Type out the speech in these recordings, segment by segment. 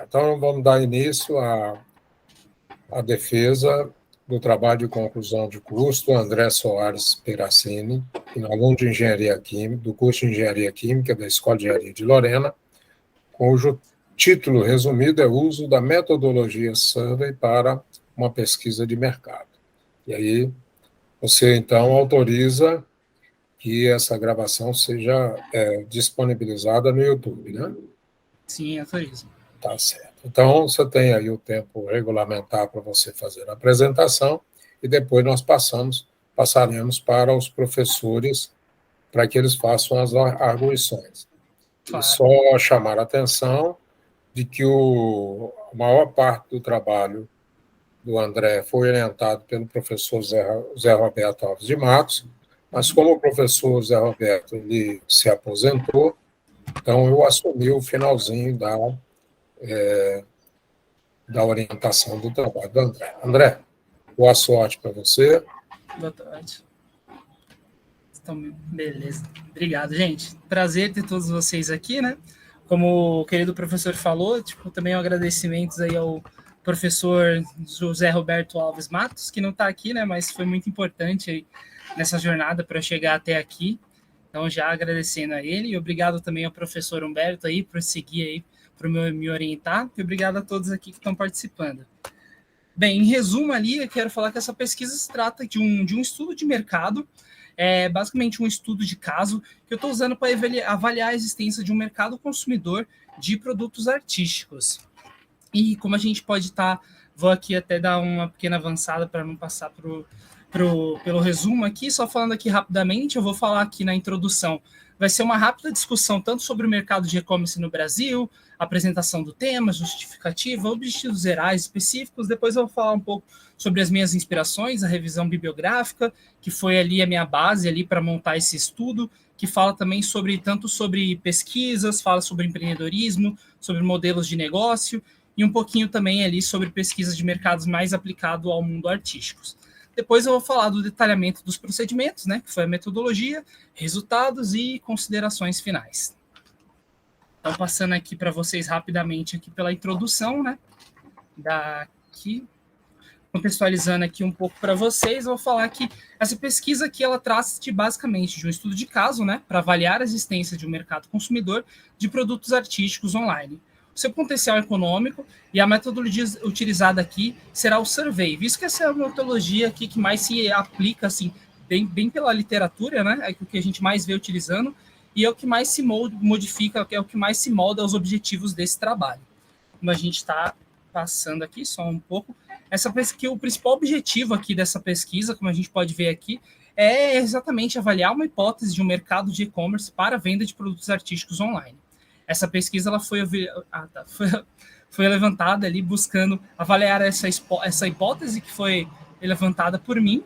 Então, vamos dar início à defesa do trabalho de conclusão de curso do André Soares Peracini, aluno de Engenharia Química, do curso de Engenharia Química da Escola de Engenharia de Lorena, cujo título resumido é o uso da metodologia Survey para uma pesquisa de mercado. E aí, você, então, autoriza que essa gravação seja disponibilizada no YouTube, né? Sim, autorizo. Tá certo. Então, você tem aí o tempo regulamentar para você fazer a apresentação e depois nós passaremos para os professores para que eles façam as arguições. Claro. E só chamar a atenção de que a maior parte do trabalho do André foi orientado pelo professor Zé Roberto Alves de Matos, mas como o professor Zé Roberto ele se aposentou, então eu assumi o finalzinho da orientação do trabalho do André. André, boa sorte para você. Boa tarde. Então, beleza. Obrigado, gente. Prazer ter todos vocês aqui, né? Como o querido professor falou, também agradecimentos aí ao professor José Roberto Alves Matos, que não está aqui, né? Mas foi muito importante aí nessa jornada para chegar até aqui. Então, já agradecendo a ele. E obrigado também ao professor Humberto aí por seguir aí, para me orientar. E obrigado a todos aqui que estão participando. Bem, em resumo ali, eu quero falar que essa pesquisa se trata de um estudo de mercado, basicamente um estudo de caso que eu estou usando para avaliar a existência de um mercado consumidor de produtos artísticos. E como a gente pode estar, vou aqui até dar uma pequena avançada para não passar pelo resumo aqui, só falando aqui rapidamente, eu vou falar aqui na introdução. Vai ser uma rápida discussão tanto sobre o mercado de e-commerce no Brasil, apresentação do tema, justificativa, objetivos gerais específicos. Depois eu vou falar um pouco sobre as minhas inspirações, a revisão bibliográfica, que foi ali a minha base ali para montar esse estudo, que fala também tanto sobre pesquisas, fala sobre empreendedorismo, sobre modelos de negócio e um pouquinho também ali sobre pesquisas de mercados mais aplicado ao mundo artístico. Depois eu vou falar do detalhamento dos procedimentos, né, que foi a metodologia, resultados e considerações finais. Então, passando aqui para vocês rapidamente aqui pela introdução, né, daqui, contextualizando aqui um pouco para vocês, eu vou falar que essa pesquisa aqui, ela trata-se basicamente de um estudo de caso, né, para avaliar a existência de um mercado consumidor de produtos artísticos online, seu potencial econômico, e a metodologia utilizada aqui será o survey, visto que essa é a metodologia aqui que mais se aplica, assim, bem pela literatura, né, é o que a gente mais vê utilizando, e é o que mais se modifica, é o que mais se molda aos objetivos desse trabalho. Como a gente está passando aqui só um pouco, o principal objetivo aqui dessa pesquisa, como a gente pode ver aqui, é exatamente avaliar uma hipótese de um mercado de e-commerce para a venda de produtos artísticos online. Essa pesquisa ela foi levantada ali buscando avaliar essa hipótese que foi levantada por mim,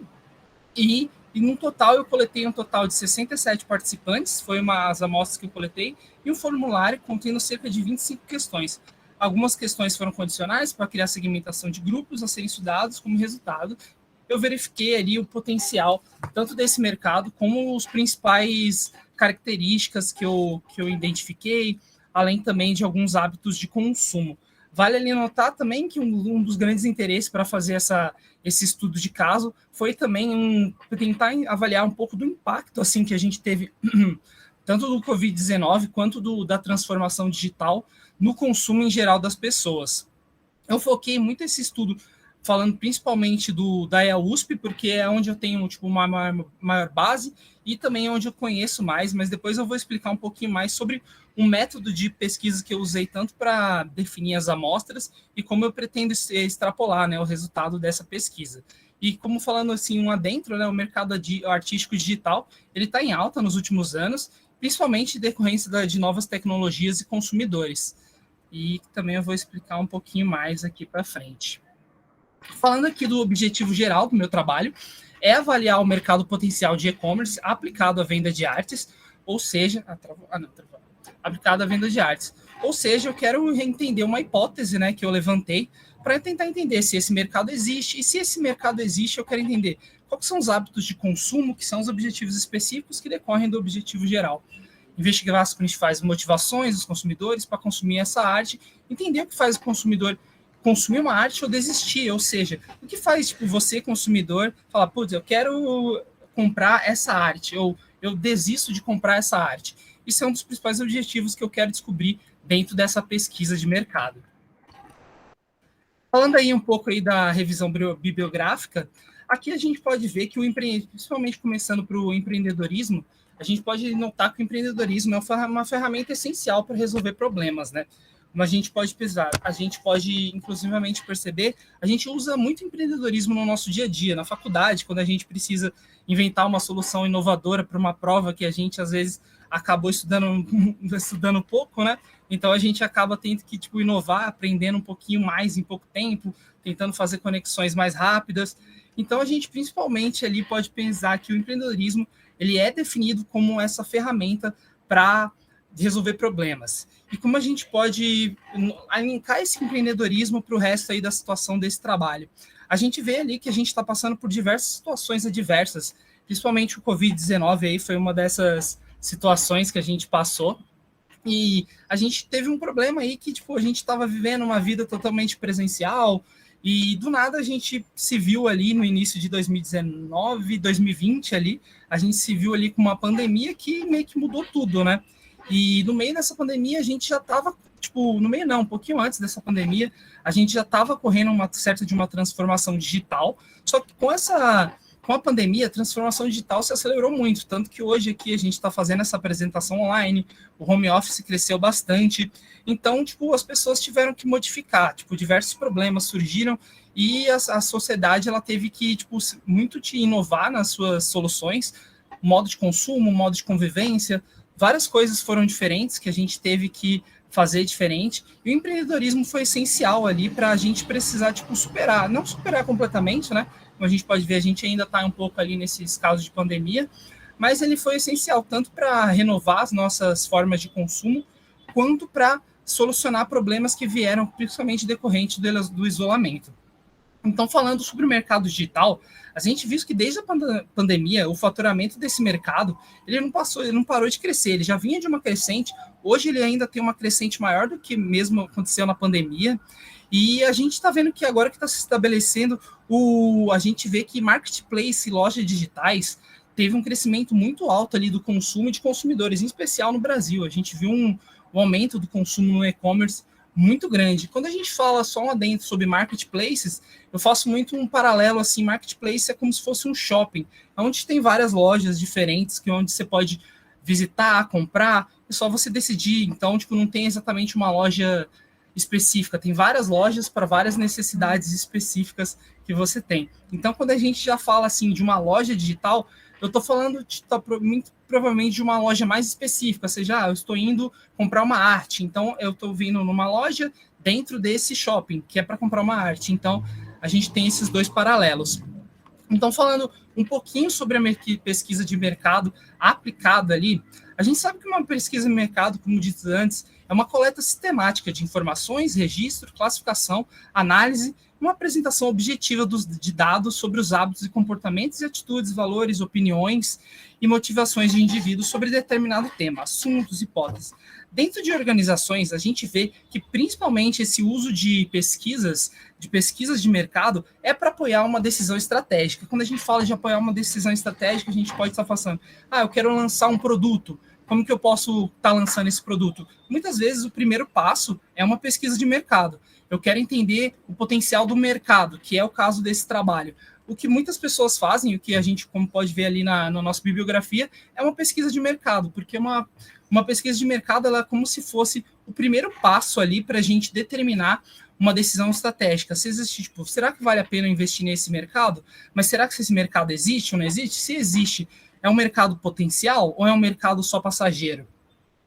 e no total eu coletei um total de 67 participantes, foi as amostras que eu coletei, e um formulário contendo cerca de 25 questões. Algumas questões foram condicionais para criar segmentação de grupos a serem estudados. Como resultado, eu verifiquei ali o potencial tanto desse mercado como os principais características que eu identifiquei, além também de alguns hábitos de consumo. Vale ali notar também que um dos grandes interesses para fazer esse estudo de caso foi também tentar avaliar um pouco do impacto assim, que a gente teve tanto do Covid-19 quanto da transformação digital no consumo em geral das pessoas. Eu foquei muito esse estudo falando principalmente da EAUSP, porque é onde eu tenho uma maior base e também é onde eu conheço mais, mas depois eu vou explicar um pouquinho mais sobre um método de pesquisa que eu usei tanto para definir as amostras e como eu pretendo extrapolar, né, o resultado dessa pesquisa. E como falando assim, um adentro, né, o mercado artístico digital, ele está em alta nos últimos anos, principalmente em decorrência de novas tecnologias e consumidores. E também eu vou explicar um pouquinho mais aqui para frente. Falando aqui do objetivo geral do meu trabalho, é avaliar o mercado potencial de e-commerce aplicado à venda de artes, ou seja, aplicado à venda de artes. Ou seja, eu quero entender uma hipótese, né, que eu levantei para tentar entender se esse mercado existe, e se esse mercado existe, eu quero entender quais são os hábitos de consumo, que são os objetivos específicos que decorrem do objetivo geral. investigar as principais motivações dos consumidores para consumir essa arte, entender o que faz o consumidor consumir uma arte ou desistir, ou seja, o que faz tipo, você, consumidor, falar, putz, eu quero comprar essa arte, ou eu desisto de comprar essa arte. Isso é um dos principais objetivos que eu quero descobrir dentro dessa pesquisa de mercado. Falando aí um pouco aí da revisão bibliográfica, aqui a gente pode ver que principalmente começando para o empreendedorismo, a gente pode notar que o empreendedorismo é uma ferramenta essencial para resolver problemas, né? Como a gente pode pesar, a gente pode inclusivamente perceber, a gente usa muito empreendedorismo no nosso dia a dia, na faculdade, quando a gente precisa inventar uma solução inovadora para uma prova que a gente às vezes acabou estudando pouco, né? Então a gente acaba tendo que tipo, inovar, aprendendo um pouquinho mais em pouco tempo, tentando fazer conexões mais rápidas. Então a gente principalmente ali pode pensar que o empreendedorismo ele é definido como essa ferramenta para resolver problemas. E como a gente pode alinhar esse empreendedorismo para o resto aí da situação desse trabalho? A gente vê ali que a gente está passando por diversas situações adversas, principalmente o Covid-19 aí foi uma dessas situações que a gente passou, e a gente teve um problema aí que tipo, a gente estava vivendo uma vida totalmente presencial, e do nada a gente se viu ali no início de 2019, 2020 ali, a gente se viu ali com uma pandemia que meio que mudou tudo, né? E no meio dessa pandemia a gente já estava, tipo, no meio não, um pouquinho antes dessa pandemia, a gente já estava correndo uma certa de uma transformação digital, só que com a pandemia, a transformação digital se acelerou muito, tanto que hoje aqui a gente está fazendo essa apresentação online, o home office cresceu bastante, então, tipo, as pessoas tiveram que modificar, tipo, diversos problemas surgiram e a sociedade, ela teve que, tipo, muito te inovar nas suas soluções, modo de consumo, modo de convivência, várias coisas foram diferentes que a gente teve que fazer diferente, e o empreendedorismo foi essencial ali para a gente precisar, tipo, superar, não superar completamente, né? Como a gente pode ver, a gente ainda está um pouco ali nesses casos de pandemia, mas ele foi essencial tanto para renovar as nossas formas de consumo, quanto para solucionar problemas que vieram principalmente decorrentes do isolamento. Então, falando sobre o mercado digital, a gente viu que desde a pandemia, o faturamento desse mercado, ele não parou de crescer, ele já vinha de uma crescente, hoje ele ainda tem uma crescente maior do que mesmo aconteceu na pandemia, e a gente está vendo que agora que está se estabelecendo, a gente vê que marketplace e lojas digitais teve um crescimento muito alto ali do consumo de consumidores, em especial no Brasil. A gente viu um aumento do consumo no e-commerce muito grande. Quando a gente fala só lá dentro sobre marketplaces, eu faço muito um paralelo assim, marketplace é como se fosse um shopping, onde tem várias lojas diferentes, onde você pode visitar, comprar, é só você decidir. Então, tipo, não tem exatamente uma loja específica, tem várias lojas para várias necessidades específicas que você tem. Então, quando a gente já fala assim de uma loja digital, eu estou falando muito provavelmente de uma loja mais específica, ou seja, eu estou indo comprar uma arte, então eu estou vindo numa loja dentro desse shopping, que é para comprar uma arte. Então, a gente tem esses dois paralelos. Então, falando um pouquinho sobre a pesquisa de mercado aplicada ali, a gente sabe que uma pesquisa de mercado, como disse antes, é uma coleta sistemática de informações, registro, classificação, análise, uma apresentação objetiva de dados sobre os hábitos e comportamentos e atitudes, valores, opiniões e motivações de indivíduos sobre determinado tema, assuntos, hipóteses. Dentro de organizações, a gente vê que principalmente esse uso de pesquisas de mercado é para apoiar uma decisão estratégica. Quando a gente fala de apoiar uma decisão estratégica, a gente pode estar falando, eu quero lançar um produto, como que eu posso estar lançando esse produto? Muitas vezes o primeiro passo é uma pesquisa de mercado. Eu quero entender o potencial do mercado, que é o caso desse trabalho. O que muitas pessoas fazem, o que a gente, como pode ver ali na nossa bibliografia, é uma pesquisa de mercado, porque uma pesquisa de mercado ela é como se fosse o primeiro passo ali para a gente determinar uma decisão estratégica. Se existe, tipo, será que vale a pena investir nesse mercado? Mas será que esse mercado existe ou não existe? Se existe, é um mercado potencial ou é um mercado só passageiro?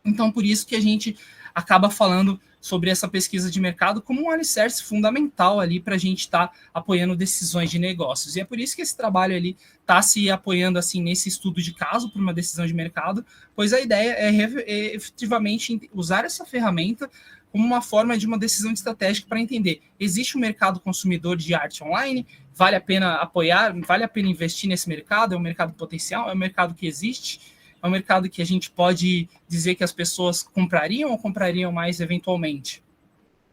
Então, por isso que a gente acaba falando sobre essa pesquisa de mercado como um alicerce fundamental ali para a gente estar apoiando decisões de negócios. E é por isso que esse trabalho ali está se apoiando assim nesse estudo de caso para uma decisão de mercado, pois a ideia é efetivamente usar essa ferramenta como uma forma de uma decisão estratégica para entender, existe um mercado consumidor de arte online, vale a pena apoiar, vale a pena investir nesse mercado, é um mercado potencial, é um mercado que existe. É um mercado que a gente pode dizer que as pessoas comprariam ou comprariam mais eventualmente?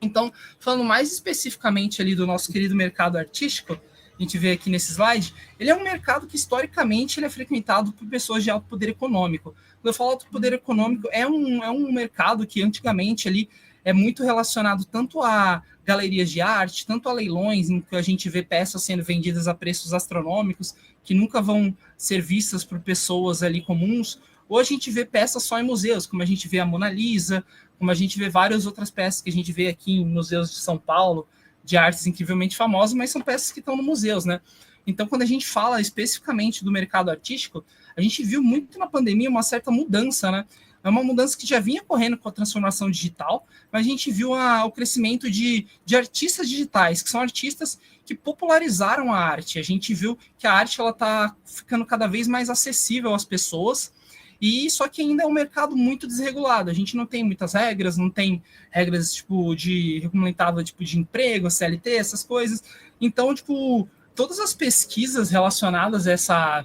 Então, falando mais especificamente ali do nosso querido mercado artístico, a gente vê aqui nesse slide, ele é um mercado que historicamente ele é frequentado por pessoas de alto poder econômico. Quando eu falo alto poder econômico, é um mercado que antigamente ali é muito relacionado tanto a galerias de arte, tanto a leilões, em que a gente vê peças sendo vendidas a preços astronômicos, que nunca vão ser vistas por pessoas ali comuns, ou a gente vê peças só em museus, como a gente vê a Mona Lisa, como a gente vê várias outras peças que a gente vê aqui em museus de São Paulo, de artes incrivelmente famosas, mas são peças que estão nos museus, né? Então, quando a gente fala especificamente do mercado artístico, a gente viu muito na pandemia uma certa mudança, né? É uma mudança que já vinha correndo com a transformação digital, mas a gente viu o crescimento de artistas digitais, que são artistas que popularizaram a arte. A gente viu que a arte está ficando cada vez mais acessível às pessoas, e só que ainda é um mercado muito desregulado. A gente não tem muitas regras, não tem regras tipo de regulamentado tipo de emprego, CLT, essas coisas. Então, tipo, todas as pesquisas relacionadas a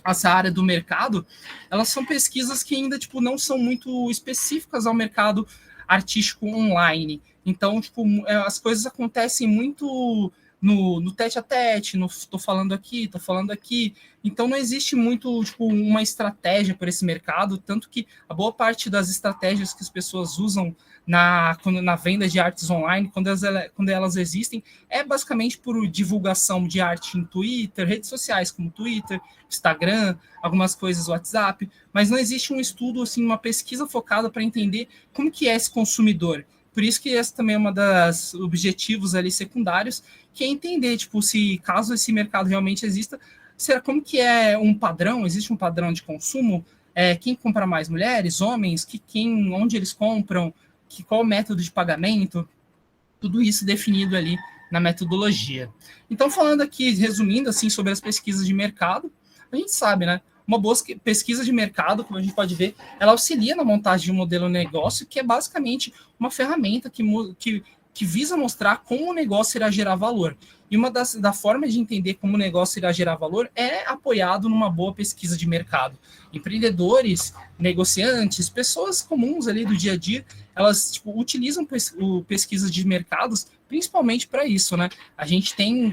essa área do mercado, elas são pesquisas que ainda tipo não são muito específicas ao mercado artístico online. Então, tipo, as coisas acontecem muito no tete a tete, no tô falando aqui, tô falando aqui. Então não existe muito tipo uma estratégia para esse mercado, tanto que a boa parte das estratégias que as pessoas usam na venda de artes online, quando elas existem, é basicamente por divulgação de arte em Twitter, redes sociais como Twitter, Instagram, algumas coisas WhatsApp, mas não existe um estudo, assim, uma pesquisa focada para entender como que é esse consumidor. Por isso que esse também é uma das objetivos ali secundários, que é entender, tipo, se caso esse mercado realmente exista, será como que é um padrão, existe um padrão de consumo, quem compra mais, mulheres, homens, onde eles compram, qual o método de pagamento, tudo isso definido ali na metodologia. Então, falando aqui, resumindo assim sobre as pesquisas de mercado, a gente sabe, né? Uma boa pesquisa de mercado, como a gente pode ver, ela auxilia na montagem de um modelo de negócio, que é basicamente uma ferramenta que visa mostrar como o negócio irá gerar valor. E uma da formas de entender como o negócio irá gerar valor é apoiado numa boa pesquisa de mercado. Empreendedores, negociantes, pessoas comuns ali do dia a dia, elas tipo, utilizam pesquisas de mercados principalmente para isso, né?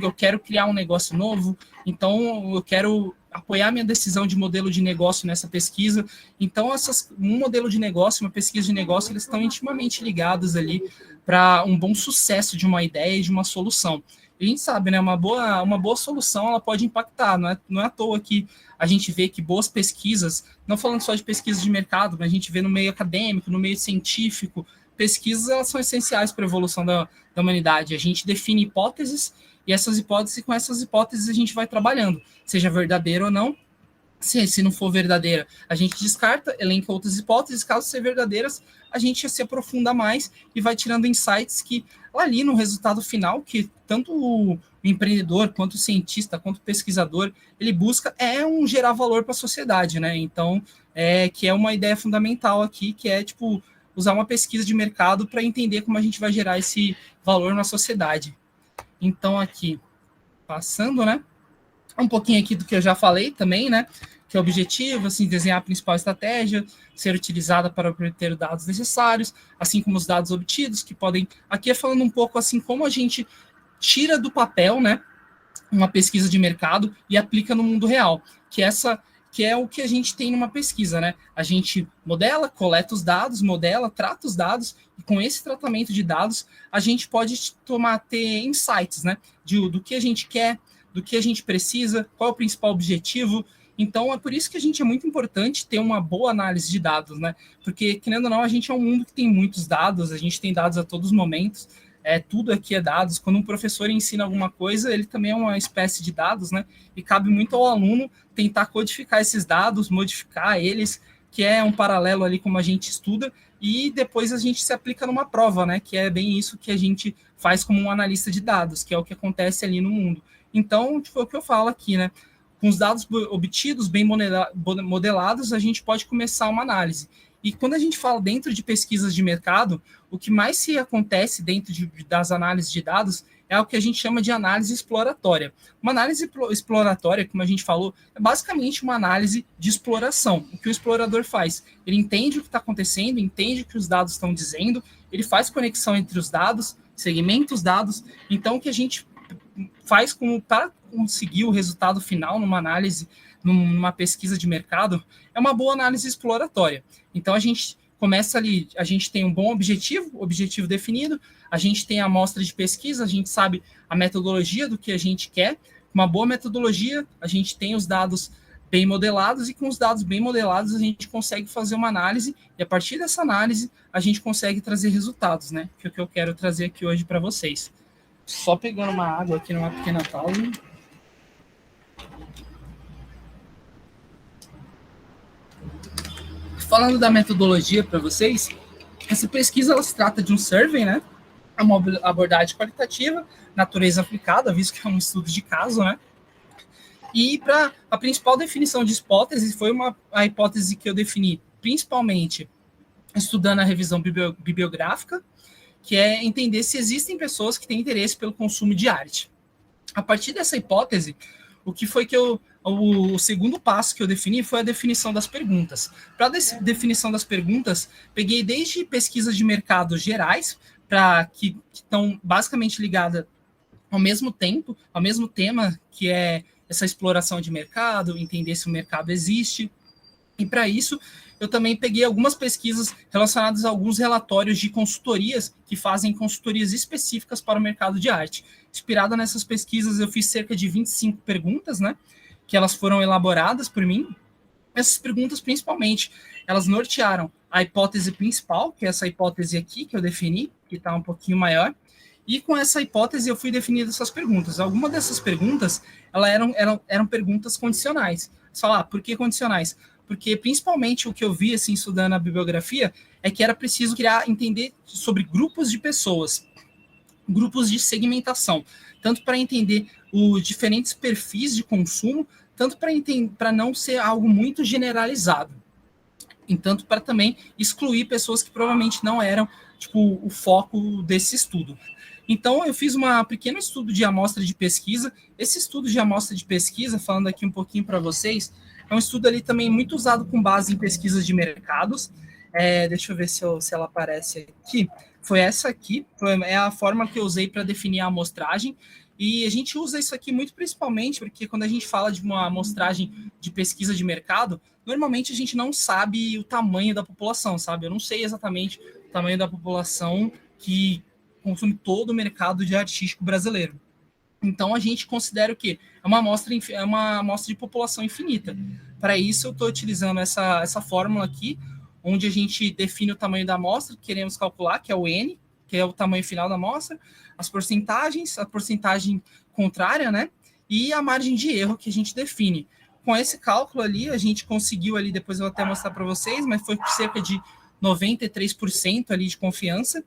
Eu quero criar um negócio novo, então eu quero apoiar minha decisão de modelo de negócio nessa pesquisa. Então, um modelo de negócio, uma pesquisa de negócio, eles estão intimamente ligados ali para um bom sucesso de uma ideia e de uma solução. E a gente sabe, né? Uma boa solução ela pode impactar. Não é à toa que a gente vê que boas pesquisas, não falando só de pesquisas de mercado, mas a gente vê no meio acadêmico, no meio científico, pesquisas elas são essenciais para a evolução da humanidade. A gente define hipóteses e com essas hipóteses a gente vai trabalhando, seja verdadeiro ou não. Se não for verdadeira, a gente descarta, elenca outras hipóteses, caso sejam verdadeiras, a gente se aprofunda mais e vai tirando insights que ali no resultado final, que tanto o empreendedor, quanto o cientista, quanto o pesquisador, ele busca gerar valor para a sociedade, né? Então, que é uma ideia fundamental aqui, que é, tipo, usar uma pesquisa de mercado para entender como a gente vai gerar esse valor na sociedade. Então, aqui, passando, né? Um pouquinho aqui do que eu já falei também, né? Que é o objetivo, assim, desenhar a principal estratégia, ser utilizada para obter os dados necessários, assim como os dados obtidos, que podem... Aqui é falando um pouco, assim, como a gente tira do papel, né? Uma pesquisa de mercado e aplica no mundo real, que é o que a gente tem numa pesquisa, né? A gente modela, coleta os dados, trata os dados, e com esse tratamento de dados, a gente pode ter insights, né? Do que a gente quer, do que a gente precisa, qual é o principal objetivo. Então, é por isso que a gente é muito importante ter uma boa análise de dados, né? Porque, querendo ou não, a gente é um mundo que tem muitos dados, a gente tem dados a todos os momentos, tudo aqui é dados. Quando um professor ensina alguma coisa, ele também é uma espécie de dados, né? E cabe muito ao aluno tentar codificar esses dados, modificar eles, que é um paralelo ali como a gente estuda, e depois a gente se aplica numa prova, né? Que é bem isso que a gente faz como um analista de dados, que é o que acontece ali no mundo. Então, tipo, é o que eu falo aqui, né? Com os dados obtidos, bem modelados, a gente pode começar uma análise. E quando a gente fala dentro de pesquisas de mercado, o que mais se acontece dentro das análises de dados é o que a gente chama de análise exploratória. Uma análise exploratória, como a gente falou, é basicamente uma análise de exploração. O que o explorador faz? Ele entende o que está acontecendo, entende o que os dados estão dizendo, ele faz conexão entre os dados, segmenta os dados. Então, o que a gente faz para conseguir o resultado final numa análise, numa pesquisa de mercado, é uma boa análise exploratória. Então, a gente começa ali, a gente tem um bom objetivo definido, a gente tem a amostra de pesquisa, a gente sabe a metodologia do que a gente quer. Uma boa metodologia, a gente tem os dados bem modelados, e com os dados bem modelados a gente consegue fazer uma análise, e a partir dessa análise a gente consegue trazer resultados, né? Que é o que eu quero trazer aqui hoje para vocês. Só pegando uma água aqui numa pequena pausa. Falando da metodologia para vocês, essa pesquisa ela se trata de um survey, né? É uma abordagem qualitativa, natureza aplicada, visto que é um estudo de caso, né? E para a principal definição de hipótese foi a hipótese que eu defini, principalmente estudando a revisão bibliográfica, que é entender se existem pessoas que têm interesse pelo consumo de arte. A partir dessa hipótese, o que foi que o segundo passo que eu defini foi a definição das perguntas. Para a definição das perguntas, peguei desde pesquisas de mercado gerais, que estão basicamente ligadas ao mesmo tempo, ao mesmo tema, que é essa exploração de mercado, entender se o mercado existe. E para isso, eu também peguei algumas pesquisas relacionadas a alguns relatórios de consultorias que fazem consultorias específicas para o mercado de arte. Inspirada nessas pesquisas, eu fiz cerca de 25 perguntas, né, que elas foram elaboradas por mim. Essas perguntas, principalmente, elas nortearam a hipótese principal, que é essa hipótese aqui que eu defini, que está um pouquinho maior, e com essa hipótese eu fui definindo essas perguntas. Algumas dessas perguntas elas eram perguntas condicionais. Você fala, por que condicionais? Porque principalmente o que eu vi assim, estudando a bibliografia é que era preciso entender sobre grupos de pessoas, grupos de segmentação, tanto para entender os diferentes perfis de consumo, tanto para não ser algo muito generalizado, e tanto para também excluir pessoas que provavelmente não eram o foco desse estudo. Então, eu fiz um pequeno estudo de amostra de pesquisa. Esse estudo de amostra de pesquisa, falando aqui um pouquinho para vocês, é um estudo ali também muito usado com base em pesquisas de mercados. Deixa eu ver se ela aparece aqui. Foi essa aqui, é a forma que eu usei para definir a amostragem. E a gente usa isso aqui muito principalmente porque quando a gente fala de uma amostragem de pesquisa de mercado, normalmente a gente não sabe o tamanho da população, sabe? Eu não sei exatamente o tamanho da população que consome todo o mercado de artístico brasileiro. Então, a gente considera o quê? É uma amostra de população infinita. Para isso, eu estou utilizando essa fórmula aqui, onde a gente define o tamanho da amostra que queremos calcular, que é o N, que é o tamanho final da amostra, as porcentagens, a porcentagem contrária, né? E a margem de erro que a gente define. Com esse cálculo ali, a gente conseguiu ali, depois eu vou até mostrar para vocês, mas foi cerca de 93% ali de confiança,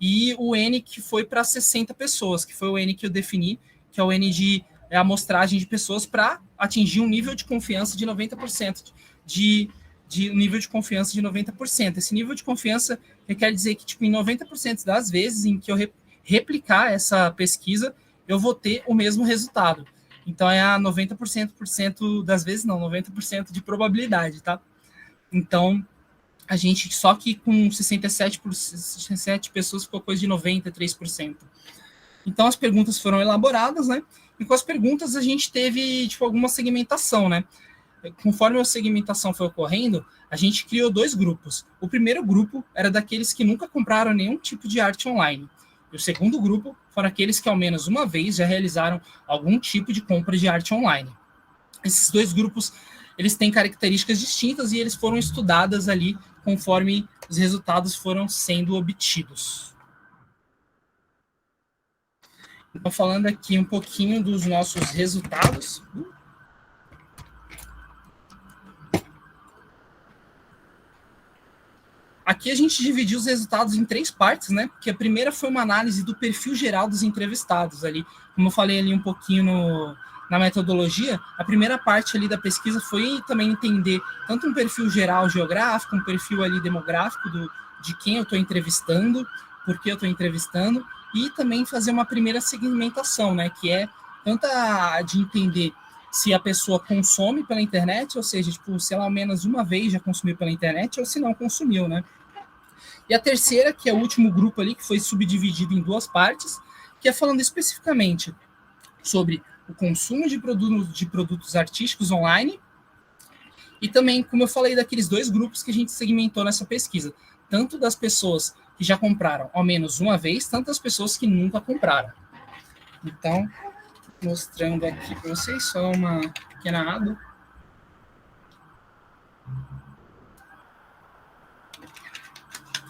e o N que foi para 60 pessoas, que foi o N que eu defini, que é o N de amostragem de pessoas para atingir um nível de confiança de 90%, de nível de confiança de 90%. Esse nível de confiança quer dizer que, em 90% das vezes em que eu replicar essa pesquisa, eu vou ter o mesmo resultado. Então, é a 90% das vezes, não, 90% de probabilidade, tá? Então, a gente, só que com 67 pessoas ficou coisa de 93%. Então, as perguntas foram elaboradas, né? E com as perguntas a gente teve, alguma segmentação, né? Conforme a segmentação foi ocorrendo, a gente criou 2 grupos. O primeiro grupo era daqueles que nunca compraram nenhum tipo de arte online. E o segundo grupo foram aqueles que, ao menos uma vez, já realizaram algum tipo de compra de arte online. Esses 2 grupos, eles têm características distintas e eles foram estudadas ali conforme os resultados foram sendo obtidos. Então, falando aqui um pouquinho dos nossos resultados. Aqui a gente dividiu os resultados em 3 partes, né? Que a primeira foi uma análise do perfil geral dos entrevistados ali. Como eu falei ali um pouquinho na metodologia, a primeira parte ali da pesquisa foi também entender tanto um perfil geral geográfico, um perfil ali demográfico de quem eu estou entrevistando, por que eu estou entrevistando, e também fazer uma primeira segmentação, né, que é tanto de entender se a pessoa consome pela internet, ou seja, tipo, se ela ao menos uma vez já consumiu pela internet, ou se não consumiu, né. E a terceira, que é o último grupo ali, que foi subdividido em duas partes, que é falando especificamente sobre o consumo de produtos artísticos online, e também, como eu falei, daqueles dois grupos que a gente segmentou nessa pesquisa, tanto das pessoas que já compraram ao menos uma vez, tanto das pessoas que nunca compraram. Então, mostrando aqui para vocês só uma pequena aba.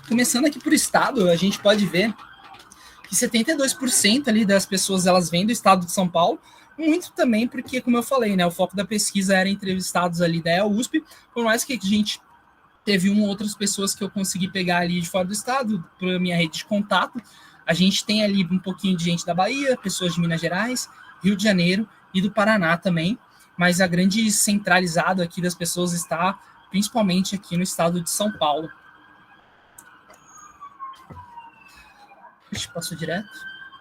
Começando aqui por estado, a gente pode ver que 72% ali das pessoas elas vêm do estado de São Paulo, muito também porque, como eu falei, né, o foco da pesquisa era entrevistados ali da USP, por mais que a gente teve uma ou outras pessoas que eu consegui pegar ali de fora do estado, pela minha rede de contato, a gente tem ali um pouquinho de gente da Bahia, pessoas de Minas Gerais, Rio de Janeiro e do Paraná também, mas a grande centralizada aqui das pessoas está principalmente aqui no estado de São Paulo. Passou direto.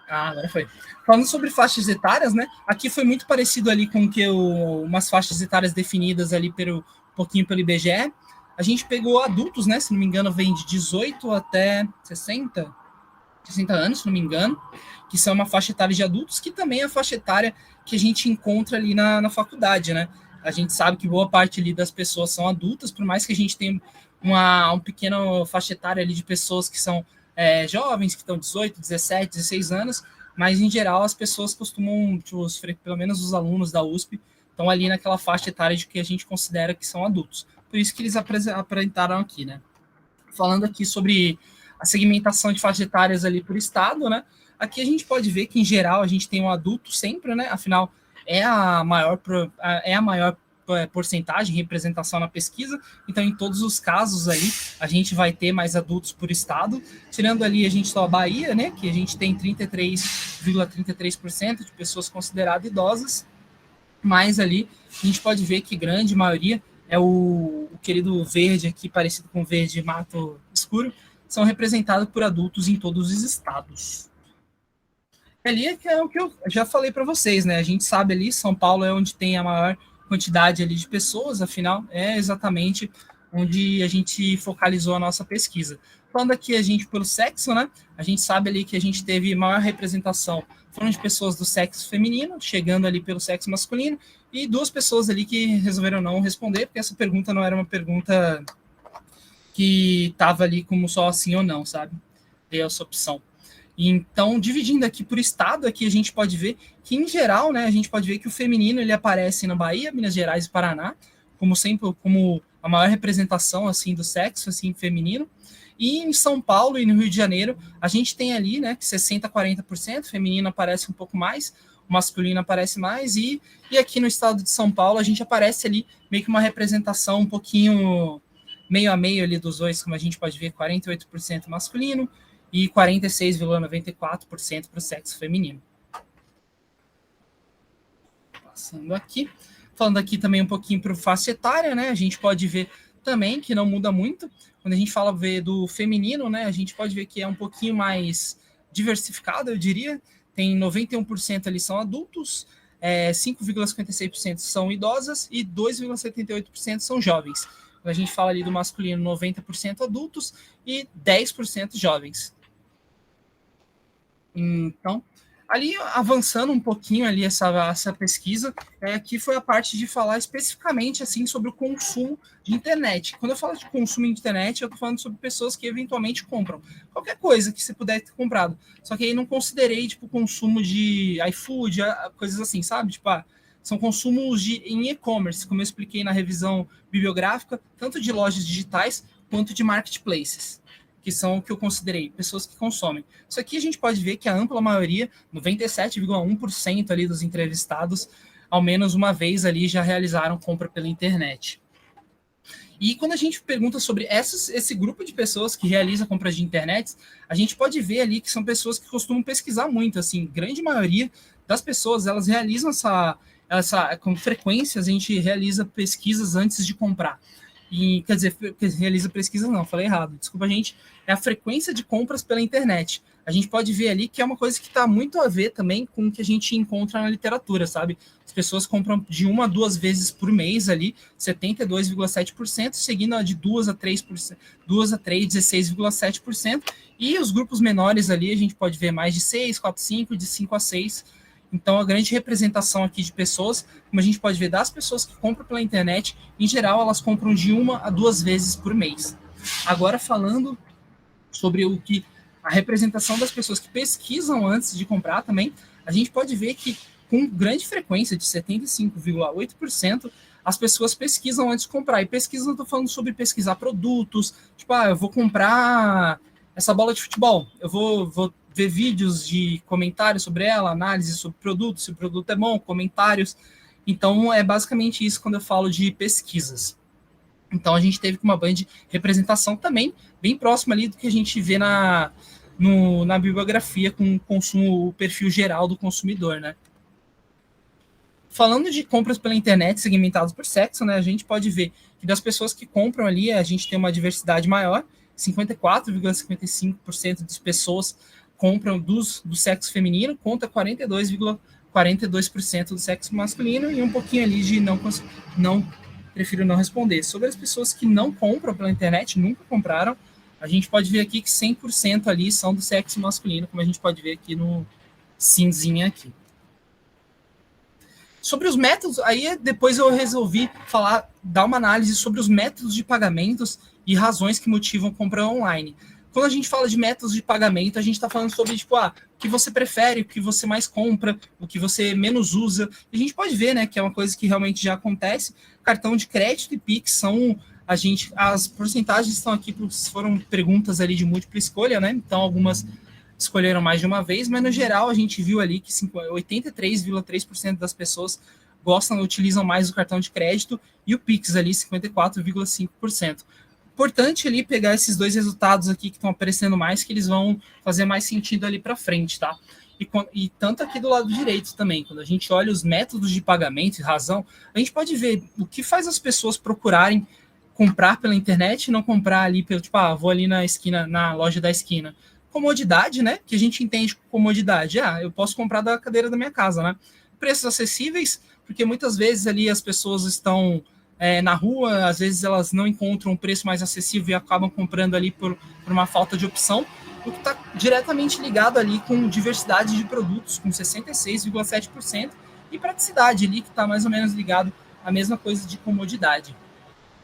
Agora foi. Falando sobre faixas etárias, né? Aqui foi muito parecido ali com que umas faixas etárias definidas ali um pouquinho pelo IBGE. A gente pegou adultos, né? Se não me engano, vem de 18 até 60 anos, se não me engano, que são uma faixa etária de adultos, que também é a faixa etária que a gente encontra ali na faculdade, né? A gente sabe que boa parte ali das pessoas são adultas, por mais que a gente tenha um pequeno faixa etária ali de pessoas que são jovens, que estão 18, 17, 16 anos, mas em geral as pessoas costumam, tipo, pelo menos os alunos da USP, estão ali naquela faixa etária de que a gente considera que são adultos. Por isso que eles apresentaram aqui, né? Falando aqui sobre a segmentação de faixas etárias ali por estado, né? Aqui a gente pode ver que, em geral, a gente tem um adulto sempre, né? Afinal, é a maior porcentagem, representação na pesquisa. Então, em todos os casos ali, a gente vai ter mais adultos por estado. Tirando ali, a gente só a Bahia, né? Que a gente tem 33,33% de pessoas consideradas idosas. Mas ali, a gente pode ver que grande maioria é o querido verde aqui, parecido com verde mato escuro, são representados por adultos em todos os estados. Ali é o que eu já falei para vocês, né? A gente sabe ali, São Paulo é onde tem a maior quantidade ali de pessoas, afinal, é exatamente onde a gente focalizou a nossa pesquisa. Falando aqui a gente pelo sexo, né? A gente sabe ali que a gente teve maior representação, foram de pessoas do sexo feminino, chegando ali pelo sexo masculino, e duas pessoas ali que resolveram não responder, porque essa pergunta não era uma pergunta que estava ali como só sim ou não, sabe? Dei essa opção. Então, dividindo aqui por estado, aqui a gente pode ver que, em geral, né, a gente pode ver que o feminino ele aparece na Bahia, Minas Gerais e Paraná, como sempre, como a maior representação assim do sexo assim feminino. E em São Paulo e no Rio de Janeiro, a gente tem ali, né, que 60% a 40%, feminino aparece um pouco mais, o masculino aparece mais, e aqui no estado de São Paulo a gente aparece ali meio que uma representação um pouquinho meio a meio ali dos dois, como a gente pode ver, 48% masculino, e 46,94% para o sexo feminino. Passando aqui. Falando aqui também um pouquinho para o faixa etária, né? A gente pode ver também que não muda muito. Quando a gente fala do feminino, né? A gente pode ver que é um pouquinho mais diversificado, eu diria. Tem 91% ali são adultos, 5,56% são idosas e 2,78% são jovens. Quando a gente fala ali do masculino, 90% adultos e 10% jovens. Então, ali avançando um pouquinho ali essa pesquisa, aqui foi a parte de falar especificamente assim sobre o consumo de internet. Quando eu falo de consumo de internet, eu estou falando sobre pessoas que eventualmente compram qualquer coisa que você puder ter comprado. Só que aí não considerei tipo consumo de iFood, coisas assim, sabe? Tipo, são consumos em e-commerce, como eu expliquei na revisão bibliográfica, tanto de lojas digitais quanto de marketplaces, que são o que eu considerei, pessoas que consomem. Isso aqui a gente pode ver que a ampla maioria, 97,1% ali dos entrevistados, ao menos uma vez ali já realizaram compra pela internet. E quando a gente pergunta sobre esse grupo de pessoas que realiza compras de internet, a gente pode ver ali que são pessoas que costumam pesquisar muito, assim, grande maioria das pessoas, elas realizam com frequência, a gente realiza pesquisas antes de comprar. E, quer dizer, realiza pesquisas não, falei errado, desculpa, gente, é a frequência de compras pela internet. A gente pode ver ali que é uma coisa que está muito a ver também com o que a gente encontra na literatura, sabe? As pessoas compram de 1 a 2 vezes por mês ali, 72,7%, seguindo a de 2 a 3%, 2 a 3, 16,7%, e os grupos menores ali, a gente pode ver mais de 6, 4, 5, de 5 a 6. Então, a grande representação aqui de pessoas, como a gente pode ver das pessoas que compram pela internet, em geral, elas compram de 1 a 2 vezes por mês. Agora, falando sobre o que a representação das pessoas que pesquisam antes de comprar também, a gente pode ver que, com grande frequência, de 75,8%, as pessoas pesquisam antes de comprar. E pesquisa, não estou falando sobre pesquisar produtos, tipo, eu vou comprar essa bola de futebol, eu vou ver vídeos de comentários sobre ela, análise sobre o produto, se o produto é bom, comentários. Então, é basicamente isso quando eu falo de pesquisas. Então, a gente teve uma band de representação também, bem próxima ali do que a gente vê na bibliografia com o consumo, o perfil geral do consumidor, né? Falando de compras pela internet segmentadas por sexo, né, a gente pode ver que das pessoas que compram ali, a gente tem uma diversidade maior, 54,55% das pessoas compram do sexo feminino, contra 42,42% do sexo masculino, e um pouquinho ali de prefiro não responder. Sobre as pessoas que não compram pela internet, nunca compraram, a gente pode ver aqui que 100% ali são do sexo masculino, como a gente pode ver aqui no cinzinha aqui. Sobre os métodos, aí depois eu resolvi dar uma análise sobre os métodos de pagamentos e razões que motivam compra online. Quando a gente fala de métodos de pagamento, a gente está falando sobre, tipo, o que você prefere, o que você mais compra, o que você menos usa. E a gente pode ver, né, que é uma coisa que realmente já acontece. Cartão de crédito e Pix são, as porcentagens estão aqui, foram perguntas ali de múltipla escolha, né? Então, algumas escolheram mais de uma vez, mas no geral a gente viu ali que 83,3% das pessoas utilizam mais o cartão de crédito e o Pix ali 54,5%. Importante ali pegar esses dois resultados aqui que estão aparecendo mais, que eles vão fazer mais sentido ali para frente, tá? E tanto aqui do lado direito também, quando a gente olha os métodos de pagamento e razão, a gente pode ver o que faz as pessoas procurarem comprar pela internet e não comprar ali pelo, tipo, vou ali na esquina, na loja da esquina. Comodidade, né? Que a gente entende como comodidade. Eu posso comprar da cadeira da minha casa, né? Preços acessíveis, porque muitas vezes ali as pessoas estão na rua, às vezes elas não encontram um preço mais acessível e acabam comprando ali por uma falta de opção, o que está diretamente ligado ali com diversidade de produtos, com 66,7%, e praticidade ali, que está mais ou menos ligado à mesma coisa de comodidade.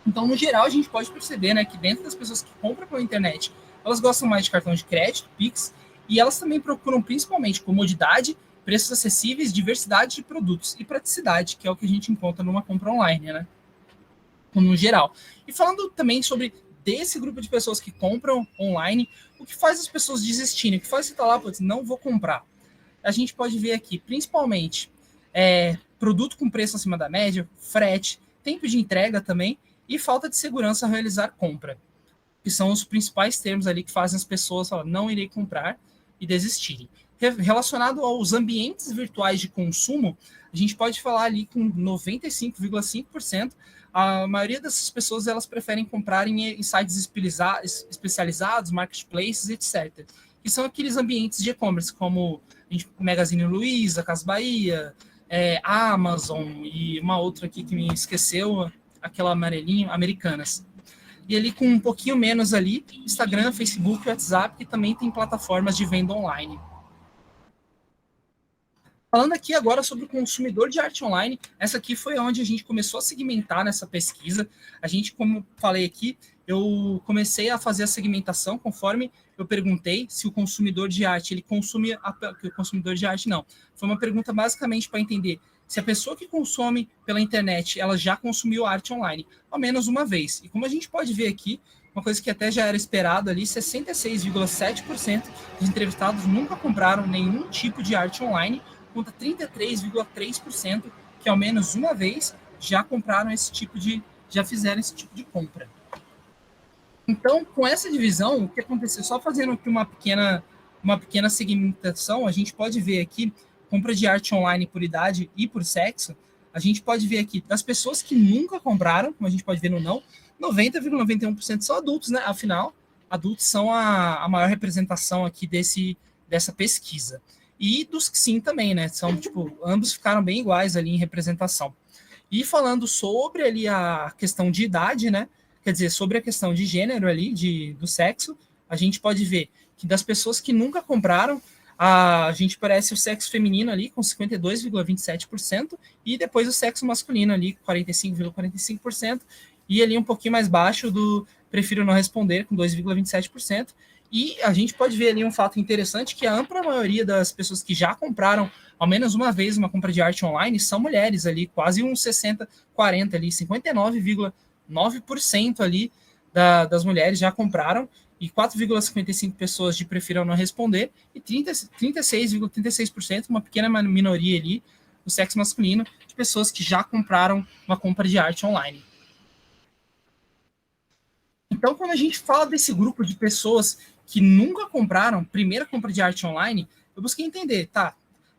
Então, no geral, a gente pode perceber, né, que dentro das pessoas que compram pela internet, elas gostam mais de cartão de crédito, Pix, e elas também procuram principalmente comodidade, preços acessíveis, diversidade de produtos e praticidade, que é o que a gente encontra numa compra online, né? No geral. E falando também sobre desse grupo de pessoas que compram online, o que faz as pessoas desistirem? O que faz você estar lá, não vou comprar? A gente pode ver aqui, principalmente, produto com preço acima da média, frete, tempo de entrega também, e falta de segurança ao realizar compra, que são os principais termos ali que fazem as pessoas falar, não irei comprar e desistirem. Relacionado aos ambientes virtuais de consumo, a gente pode falar ali com 95,5%, a maioria dessas pessoas elas preferem comprar em sites especializados, marketplaces, etc. Que são aqueles ambientes de e-commerce, como Magazine Luiza, Casas Bahia, Amazon e uma outra aqui que me esqueceu, aquela amarelinha, Americanas. E ali com um pouquinho menos ali, Instagram, Facebook, WhatsApp, que também tem plataformas de venda online. Falando aqui agora sobre o consumidor de arte online, essa aqui foi onde a gente começou a segmentar nessa pesquisa. A gente, como falei aqui, eu comecei a fazer a segmentação conforme eu perguntei se o consumidor de arte, ele consome, o consumidor de arte não. Foi uma pergunta basicamente para entender se a pessoa que consome pela internet, ela já consumiu arte online, ao menos uma vez. E como a gente pode ver aqui, uma coisa que até já era esperado ali, 66,7% dos entrevistados nunca compraram nenhum tipo de arte online, conta 33,3% que ao menos uma vez já fizeram esse tipo de compra. Então, com essa divisão, o que aconteceu? Só fazendo aqui uma pequena segmentação, a gente pode ver aqui compra de arte online por idade e por sexo. a gente pode ver aqui, das pessoas que nunca compraram, como a gente pode ver no não, 90,91% são adultos, né? Afinal, adultos são a maior representação aqui dessa pesquisa. E dos que sim também, né? São, tipo, ambos ficaram bem iguais ali em representação. E falando sobre ali a questão de idade, né? Quer dizer, sobre a questão de gênero ali, do sexo, a gente pode ver que das pessoas que nunca compraram, a gente parece o sexo feminino ali com 52,27% e depois o sexo masculino ali 45,45% e ali um pouquinho mais baixo do prefiro não responder com 2,27%. E a gente pode ver ali um fato interessante que a ampla maioria das pessoas que já compraram ao menos uma vez uma compra de arte online são mulheres ali, quase uns 60-40 ali, 59,9% ali das mulheres já compraram e 4,55 pessoas de prefiram não responder e 36,36%, uma pequena minoria ali, do sexo masculino, de pessoas que já compraram uma compra de arte online. Então, quando a gente fala desse grupo de pessoas que nunca compraram primeira compra de arte online, eu busquei entender, tá?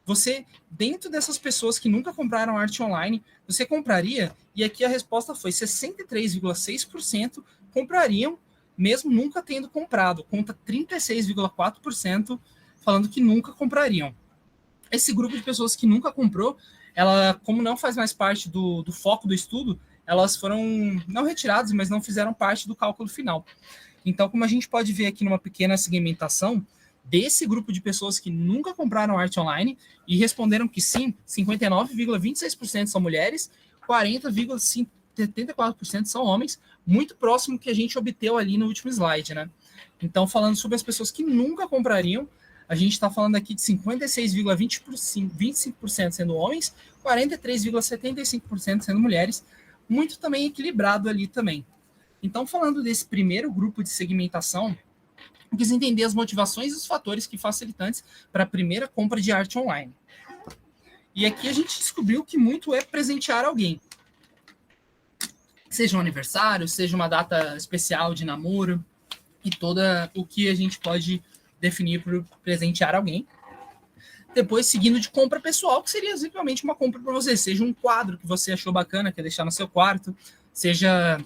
Você, dentro dessas pessoas que nunca compraram arte online, você compraria? E aqui a resposta foi 63,6% comprariam, mesmo nunca tendo comprado. Conta 36,4% falando que nunca comprariam. Esse grupo de pessoas que nunca comprou, ela, como não faz mais parte do foco do estudo, elas foram não retiradas, mas não fizeram parte do cálculo final. Então, como a gente pode ver aqui numa pequena segmentação, desse grupo de pessoas que nunca compraram arte online e responderam que sim, 59,26% são mulheres, 40,74% são homens, muito próximo que a gente obteve ali no último slide, né? Então, falando sobre as pessoas que nunca comprariam, a gente está falando aqui de 56,25% sendo homens, 43,75% sendo mulheres, muito também equilibrado ali também. Então, falando desse primeiro grupo de segmentação, eu quis entender as motivações e os fatores que facilitantes para a primeira compra de arte online. E aqui a gente descobriu que muito é presentear alguém. Seja um aniversário, seja uma data especial de namoro, e toda o que a gente pode definir por presentear alguém. Depois, seguindo de compra pessoal, que seria simplesmente uma compra para você. Seja um quadro que você achou bacana, quer deixar no seu quarto, seja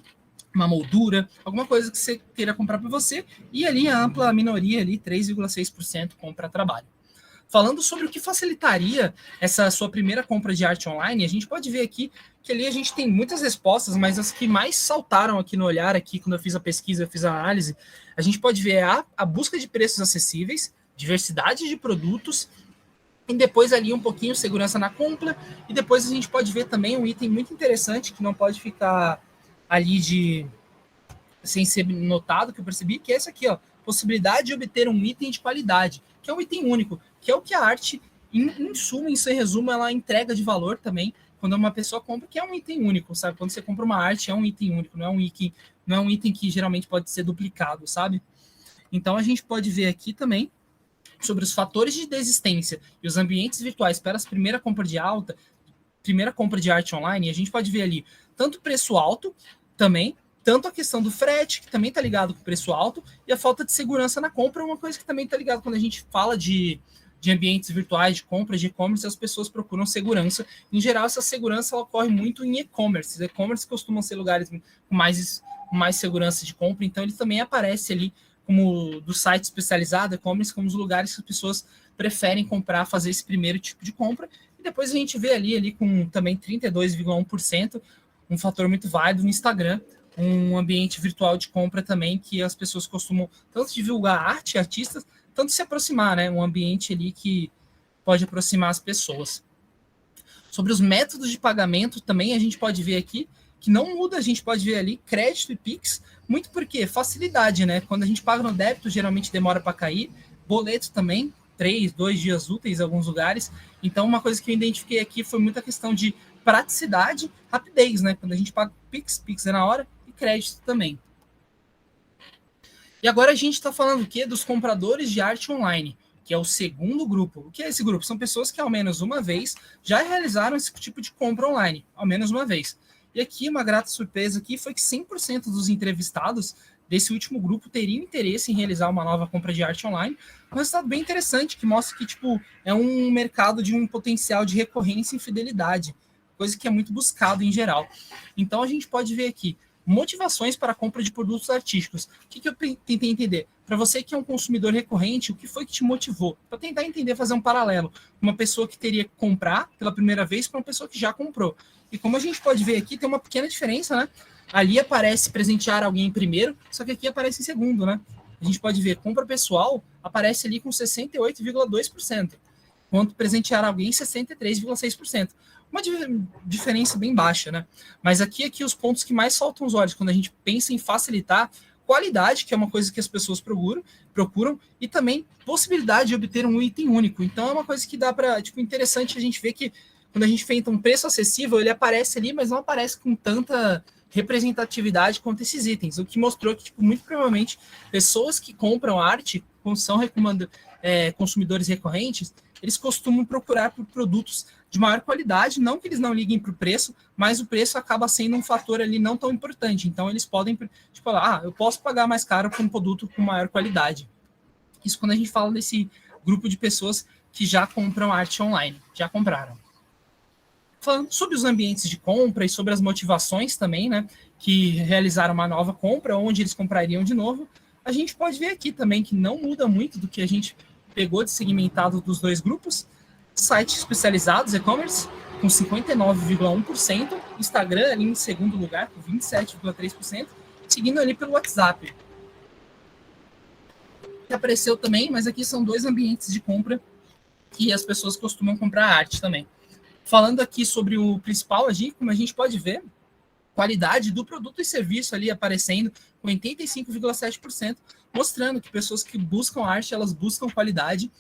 uma moldura, alguma coisa que você queira comprar para você. E ali a ampla minoria, ali 3,6% compra trabalho. Falando sobre o que facilitaria essa sua primeira compra de arte online, a gente pode ver aqui que ali a gente tem muitas respostas, mas as que mais saltaram aqui no olhar, aqui quando eu fiz a pesquisa, eu fiz a análise, a gente pode ver a busca de preços acessíveis, diversidade de produtos, e depois ali um pouquinho segurança na compra, e depois a gente pode ver também um item muito interessante, que não pode ficar ali sem ser notado, que eu percebi, que é esse aqui, ó, possibilidade de obter um item de qualidade, que é um item único, que é o que a arte, em suma, em seu resumo, ela entrega de valor também, quando uma pessoa compra, que é um item único, sabe? Quando você compra uma arte, é um item único, não é um item que geralmente pode ser duplicado, sabe? Então a gente pode ver aqui também sobre os fatores de desistência e os ambientes virtuais para a primeira compra de arte online, a gente pode ver ali tanto preço alto também, tanto a questão do frete, que também está ligado com o preço alto, e a falta de segurança na compra, uma coisa que também está ligado quando a gente fala de ambientes virtuais, de compras, de e-commerce, as pessoas procuram segurança. Em geral, essa segurança ela ocorre muito em e-commerce. E-commerce costumam ser lugares com mais segurança de compra, então ele também aparece ali como do site especializado, e-commerce, como os lugares que as pessoas preferem comprar, fazer esse primeiro tipo de compra. E depois a gente vê ali com também 32,1%, um fator muito válido no Instagram, um ambiente virtual de compra também, que as pessoas costumam tanto divulgar arte, artistas, tanto se aproximar, né? Um ambiente ali que pode aproximar as pessoas. Sobre os métodos de pagamento também, a gente pode ver aqui que não muda, a gente pode ver ali crédito e Pix, muito porque facilidade, né? Quando a gente paga no débito, geralmente demora para cair, boleto também, 2 dias úteis em alguns lugares. Então, uma coisa que eu identifiquei aqui foi muita questão de praticidade, rapidez, né? Quando a gente paga Pix é na hora, e crédito também. E agora a gente está falando o quê? Dos compradores de arte online, que é o segundo grupo. O que é esse grupo? São pessoas que ao menos uma vez já realizaram esse tipo de compra online, ao menos uma vez. E aqui uma grata surpresa aqui foi que 100% dos entrevistados desse último grupo teriam interesse em realizar uma nova compra de arte online. Um resultado bem interessante, que mostra que é um mercado de um potencial de recorrência e fidelidade. coisa que é muito buscado em geral. Então, a gente pode ver aqui motivações para a compra de produtos artísticos. O que eu tentei entender? Para você que é um consumidor recorrente, o que foi que te motivou? Para tentar entender, fazer um paralelo. Uma pessoa que teria que comprar pela primeira vez para uma pessoa que já comprou. E como a gente pode ver aqui, tem uma pequena diferença, né? Ali aparece presentear alguém em primeiro, só que aqui aparece em segundo, né? A gente pode ver, compra pessoal aparece ali com 68,2%, enquanto presentear alguém 63,6%. Uma diferença bem baixa, né? Mas aqui os pontos que mais saltam os olhos quando a gente pensa em facilitar qualidade, que é uma coisa que as pessoas procuram, e também possibilidade de obter um item único. Então é uma coisa que dá para, interessante a gente ver que quando a gente feita um preço acessível, ele aparece ali, mas não aparece com tanta representatividade quanto esses itens, o que mostrou que, muito provavelmente, pessoas que compram arte, são consumidores recorrentes, eles costumam procurar por produtos de maior qualidade, não que eles não liguem para o preço, mas o preço acaba sendo um fator ali não tão importante. Então, eles podem, falar, eu posso pagar mais caro por um produto com maior qualidade. Isso quando a gente fala desse grupo de pessoas que já compram arte online, já compraram. Falando sobre os ambientes de compra e sobre as motivações também, né, que realizaram uma nova compra, onde eles comprariam de novo, a gente pode ver aqui também que não muda muito do que a gente pegou de segmentado dos dois grupos. Sites especializados, e-commerce, com 59,1%, Instagram ali em segundo lugar, com 27,3%, seguindo ali pelo WhatsApp. Que apareceu também, mas aqui são dois ambientes de compra que as pessoas costumam comprar arte também. Falando aqui sobre o principal ali, como a gente pode ver, qualidade do produto e serviço ali aparecendo com 85,7%, mostrando que pessoas que buscam arte, elas buscam qualidade,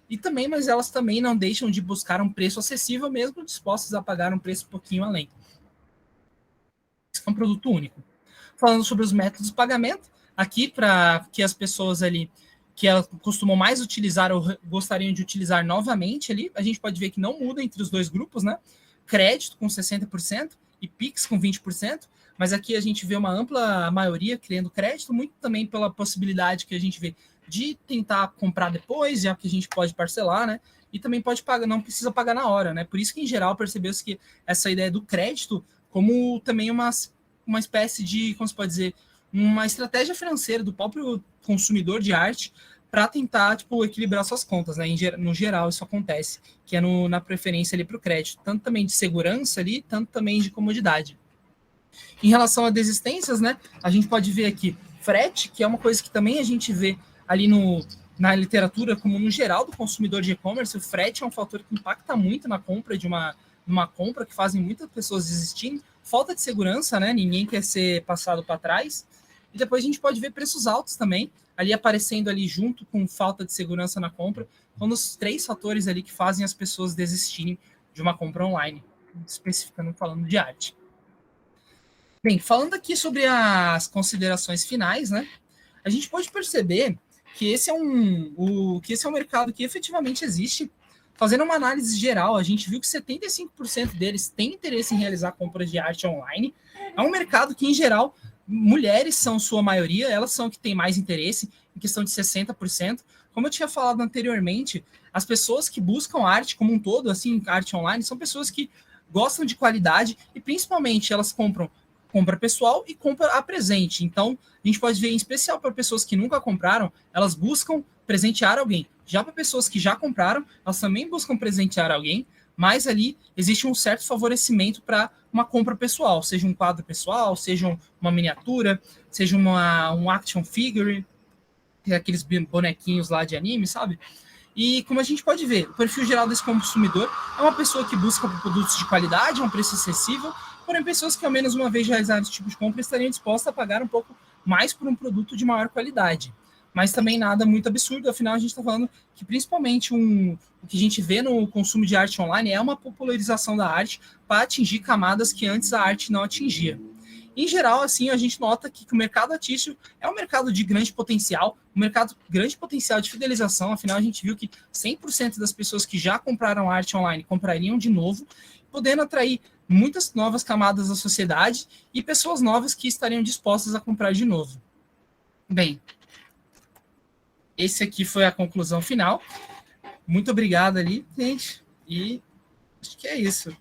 e também, mas elas também não deixam de buscar um preço acessível, mesmo dispostas a pagar um preço um pouquinho além. É um produto único. Falando sobre os métodos de pagamento, aqui para que as pessoas ali que elas costumam mais utilizar ou gostariam de utilizar novamente ali, a gente pode ver que não muda entre os dois grupos, né? Crédito com 60% e Pix com 20%, mas aqui a gente vê uma ampla maioria querendo crédito, muito também pela possibilidade que a gente vê de tentar comprar depois, já que a gente pode parcelar, né? E também pode pagar, não precisa pagar na hora, né? Por isso que, em geral, percebeu-se que essa ideia do crédito como também uma espécie de, como se pode dizer, uma estratégia financeira do próprio consumidor de arte para tentar, equilibrar suas contas, né? No geral, isso acontece, que é na preferência ali para o crédito, tanto também de segurança ali, tanto também de comodidade. Em relação a desistências, né? A gente pode ver aqui frete, que é uma coisa que também a gente vê ali na literatura, como no geral do consumidor de e-commerce, o frete é um fator que impacta muito na compra de uma compra, que fazem muitas pessoas desistirem. Falta de segurança, né? Ninguém quer ser passado para trás. E depois a gente pode ver preços altos também, ali aparecendo ali junto com falta de segurança na compra, são os 3 fatores ali que fazem as pessoas desistirem de uma compra online, especificando falando de arte. Bem, falando aqui sobre as considerações finais, né? A gente pode perceber que esse é um mercado que efetivamente existe. Fazendo uma análise geral, a gente viu que 75% deles têm interesse em realizar compras de arte online. É um mercado que, em geral, mulheres são sua maioria, elas são que têm mais interesse, em questão de 60%. Como eu tinha falado anteriormente, as pessoas que buscam arte como um todo, assim, arte online, são pessoas que gostam de qualidade e, principalmente, elas compra pessoal e compra a presente. Então, a gente pode ver, em especial para pessoas que nunca compraram, elas buscam presentear alguém. Já para pessoas que já compraram, elas também buscam presentear alguém, mas ali existe um certo favorecimento para uma compra pessoal, seja um quadro pessoal, seja uma miniatura, seja um action figure, aqueles bonequinhos lá de anime, sabe? E como a gente pode ver, o perfil geral desse consumidor é uma pessoa que busca produtos de qualidade, a um preço acessível, porém pessoas que ao menos uma vez realizaram esse tipo de compra estariam dispostas a pagar um pouco mais por um produto de maior qualidade. Mas também nada muito absurdo, afinal a gente está falando que principalmente o que a gente vê no consumo de arte online é uma popularização da arte para atingir camadas que antes a arte não atingia. Em geral, assim, a gente nota que o mercado artístico é um mercado de grande potencial, grande potencial de fidelização, afinal a gente viu que 100% das pessoas que já compraram arte online comprariam de novo, podendo atrair muitas novas camadas da sociedade e pessoas novas que estariam dispostas a comprar de novo. Bem, esse aqui foi a conclusão final. Muito obrigado ali, gente, e acho que é isso.